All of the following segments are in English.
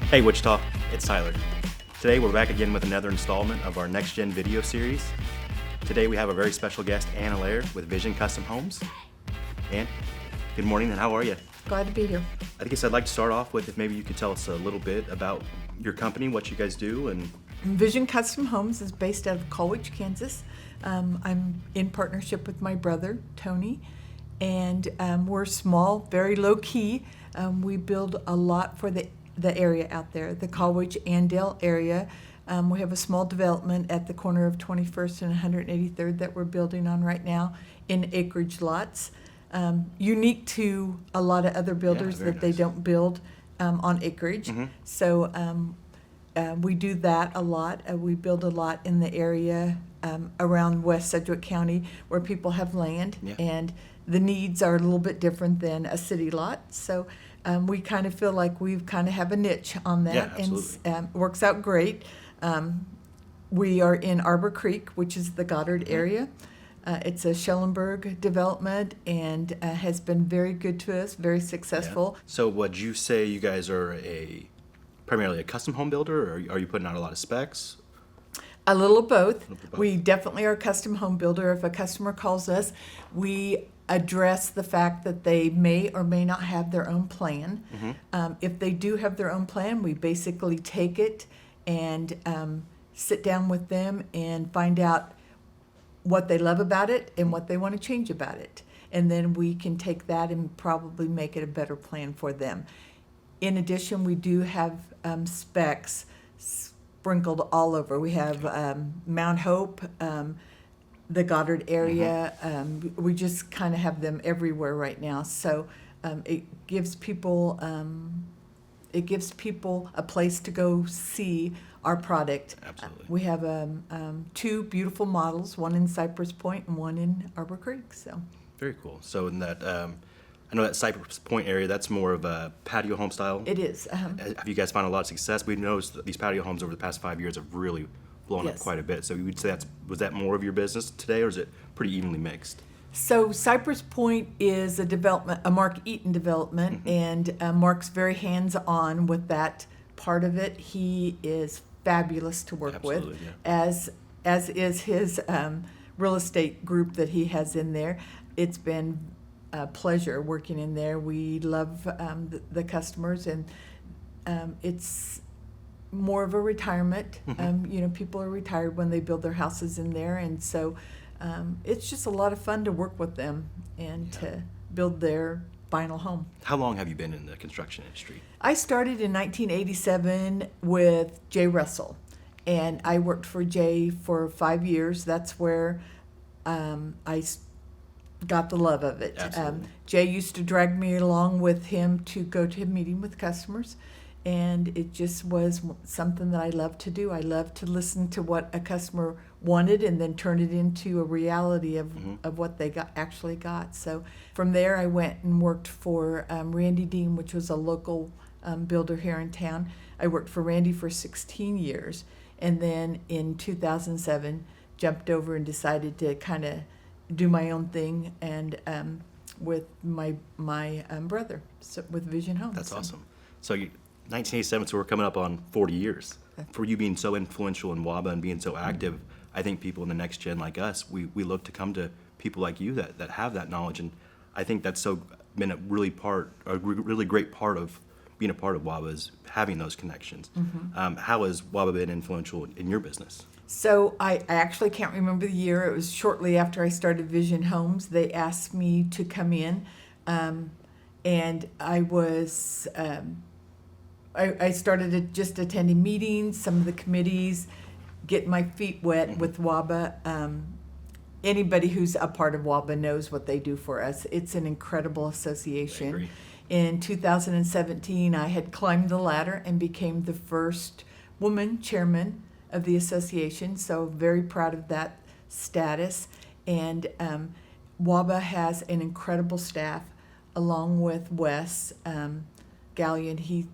Hey Wichita, it's Tyler. Today we're back again with another installment of our NextGen video series. Today we have a very special guest, Allaire with Vision Custom Homes. Ann, good morning and how are you? Glad to be here. I guess I'd like to start off with if maybe you could tell us a little bit about your company, what you guys do, and Vision Custom Homes is based out of Colwich, Kansas. I'm in partnership with my brother, Tony, and we're small, very low key. We build a lot for the area out there, the Colwich Andale area. We have a small development at the corner of 21st and 183rd that we're building on right now in acreage lots. Unique to a lot of other builders that they don't build on acreage. Mm-hmm. So we do that a lot. We build a lot in the area around West Sedgwick County where people have land, and the needs are a little bit different than a city lot. So we kind of feel like we kind of have a niche on that, and it works out great. We are in Arbor Creek, which is the Goddard area. It's a Schellenberg development and has been very good to us, very successful. Yeah. So would you say you guys are primarily a custom home builder, or are you putting out a lot of specs? A little of both. We definitely are a custom home builder. If a customer calls us, we address the fact that they may or may not have their own plan. Mm-hmm. If they do have their own plan, we basically take it and sit down with them and find out what they love about it and what they want to change about it. And then we can take that and probably make it a better plan for them. In addition, we do have specs sprinkled all over. We have Mount Hope, the Goddard area. Mm-hmm. We just kind of have them everywhere right now. So it gives people a place to go see our product. Absolutely. We have two beautiful models, one in Cypress Point and one in Arbor Creek. So very cool. So in that, I know that Cypress Point area, that's more of a patio home style. it is. Have you guys found a lot of success? We've noticed that these patio homes over the past 5 years have really blown up Yes. quite a bit. So you would say was that more of your business today, or is it pretty evenly mixed? So Cypress Point is a Mark Eaton development, Mm-hmm. and Mark's very hands-on with that part of it. He is fabulous to work Absolutely, with, yeah. as is his real estate group that he has in there. It's been a pleasure working in there. We love the customers, and it's more of a retirement. Mm-hmm. People are retired when they build their houses in there, and so it's just a lot of fun to work with them and to build their final home. How long have you been in the construction industry? I started in 1987 with Jay Russell, and I worked for Jay for 5 years. That's where I got the love of it. Absolutely. Jay used to drag me along with him to go to a meeting with customers, and it just was something that I loved to do. I loved to listen to what a customer wanted and then turn it into a reality of what they actually got. So from there, I went and worked for Randy Dean, which was a local builder here in town. I worked for Randy for 16 years, and then in 2007, jumped over and decided to kind of do my own thing, and with my brother, so with Vision Homes. That's awesome. So 1987, so we're coming up on 40 years. For you being so influential in WABA and being so active, I think people in the next gen like us, we look to come to people like you that have that knowledge, and I think that's been a really great part of being a part of WABA is having those connections. Mm-hmm. How has WABA been influential in your business? So I actually can't remember the year. It was shortly after I started Vision Homes. They asked me to come in, and I was I started just attending meetings, some of the committees, getting my feet wet with WABA. Anybody who's a part of WABA knows what they do for us. It's an incredible association. I agree. In 2017, I had climbed the ladder and became the first woman chairman of the association, so very proud of that status. And WABA has an incredible staff, along with Wes Gallion.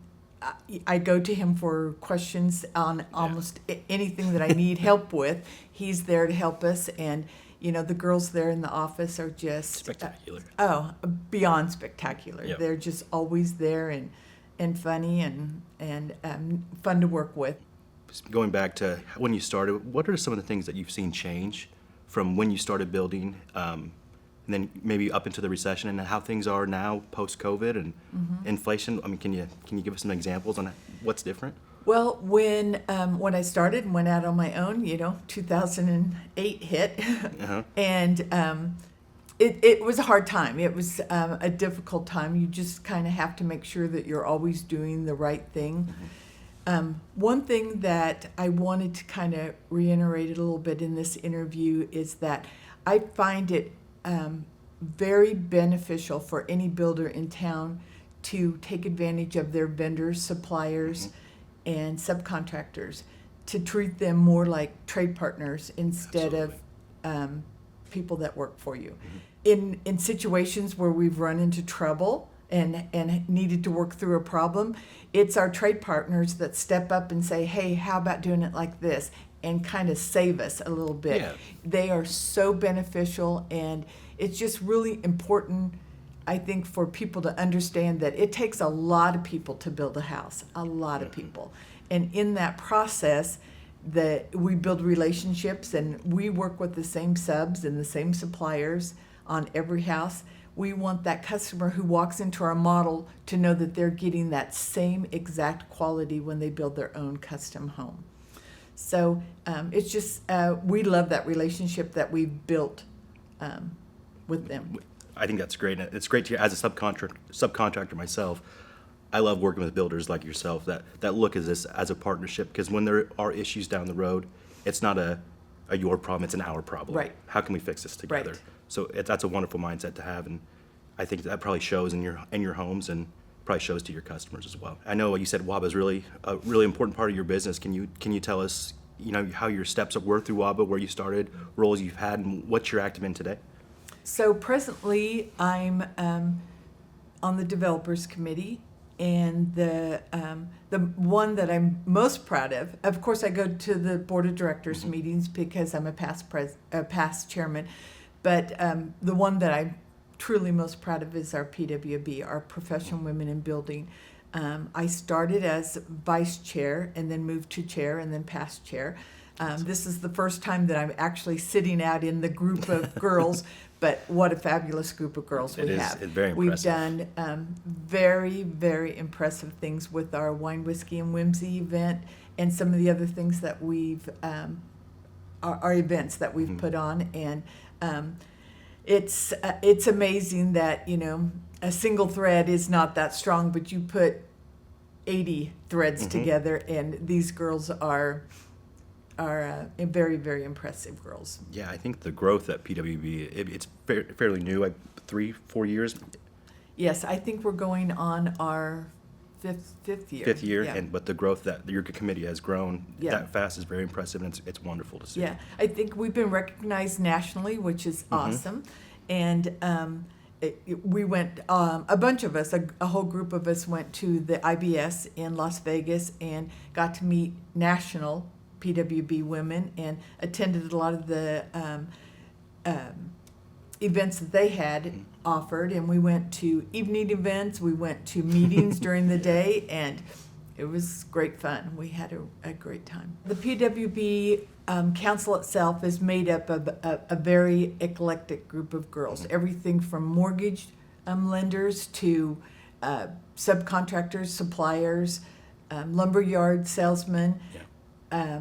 I go to him for questions on almost anything that I need help with. He's there to help us, and the girls there in the office are just spectacular. Beyond spectacular. Yep. They're just always there and and funny and fun to work with. Going back to when you started, what are some of the things that you've seen change from when you started building, and then maybe up into the recession, and how things are now post-COVID and inflation? I mean, can you give us some examples on what's different? Well, when I started and went out on my own, 2008 hit, and it was a hard time. It was a difficult time. You just kind of have to make sure that you're always doing the right thing. One thing that I wanted to kind of reiterate a little bit in this interview is that I find it very beneficial for any builder in town to take advantage of their vendors, suppliers, and subcontractors, to treat them more like trade partners instead of people that work for you. In situations where we've run into trouble and needed to work through a problem, it's our trade partners that step up and say, hey, how about doing it like this, and kind of save us a little bit. Yeah. They are so beneficial, and it's just really important, I think, for people to understand that it takes a lot of people to build a house, a lot of people. And in that process, we build relationships, and we work with the same subs and the same suppliers on every house. We want that customer who walks into our model to know that they're getting that same exact quality when they build their own custom home. So it's just, we love that relationship that we've built with them. I think that's great. And it's great to hear, as a subcontractor myself, I love working with builders like yourself that look at this as a partnership, because when there are issues down the road, it's not a your problem, it's an our problem. Right. How can we fix this together? Right. So that's a wonderful mindset to have, and I think that probably shows in your homes, and probably shows to your customers as well. I know you said WABA is really a really important part of your business. Can you tell us, how your steps were through WABA, where you started, roles you've had, and what you're active in today? So presently, I'm on the developers committee, and the one that I'm most proud of course, I go to the board of directors meetings because I'm a past chairman, but the one that I'm truly most proud of is our PWB, our Professional Women in Building. I started as vice chair, and then moved to chair, and then past chair. This is the first time that I'm actually sitting out in the group of girls, but what a fabulous group of girls we have. It's very We've impressive. done very, very impressive things with our Wine, Whiskey, and Whimsy event, and some of the other things that we've, our events that we've put on. And it's amazing that, a single thread is not that strong, but you put 80 threads together, and these girls are very, very impressive girls. Yeah, I think the growth at PWB, it's fairly new, like 3-4 years. Yes, I think we're going on our fifth year. Fifth year, Yeah. but the growth that your committee has grown Yeah. that fast is very impressive, and it's wonderful to see. Yeah, I think we've been recognized nationally, which is awesome. And we went, a bunch of us, a whole group of us went to the IBS in Las Vegas and got to meet national PWB women and attended a lot of the events that they had offered. And we went to evening events, we went to meetings during the day, and it was great fun. We had a great time. The PWB council itself is made up of a very eclectic group of girls. Everything from mortgage lenders to subcontractors, suppliers, lumberyard salesmen. Yeah.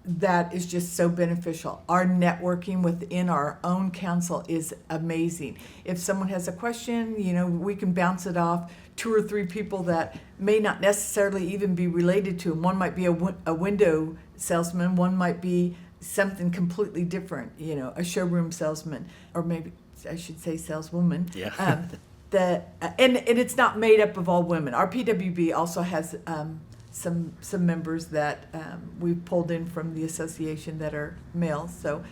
That is just so beneficial. Our networking within our own council is amazing. If someone has a question, we can bounce it off 2 or 3 people that may not necessarily even be related to them. One might be a window salesman, one might be something completely different, a showroom salesman, or maybe I should say saleswoman. Yeah. And it's not made up of all women. Our PWB also has some members that we've pulled in from the association that are male, so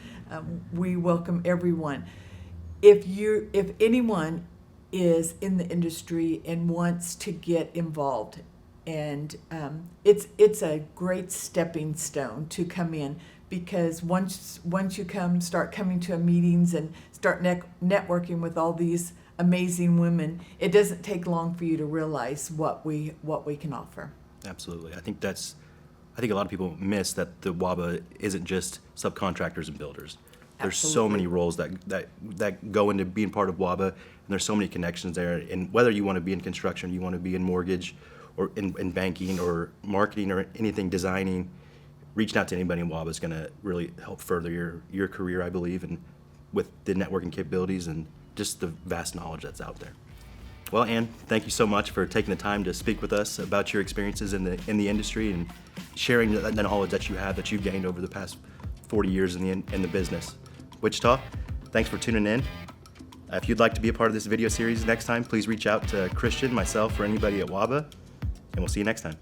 we welcome everyone. If anyone is in the industry and wants to get involved, and it's a great stepping stone to come in, because once you start coming to meetings and start networking with all these amazing women, it doesn't take long for you to realize what we can offer. Absolutely. I think a lot of people miss that the WABA isn't just subcontractors and builders. There's so Absolutely. many roles that go into being part of WABA, and there's so many connections there. And whether you want to be in construction, you want to be in mortgage, or in banking, or marketing, or anything designing, reaching out to anybody in WABA is going to really help further your career, I believe, and with the networking capabilities and just the vast knowledge that's out there. Well, Ann, thank you so much for taking the time to speak with us about your experiences in the industry and sharing the knowledge that you've gained over the past 40 years in the business. Wichita, thanks for tuning in. If you'd like to be a part of this video series next time, please reach out to Christian, myself, or anybody at WABA, and we'll see you next time.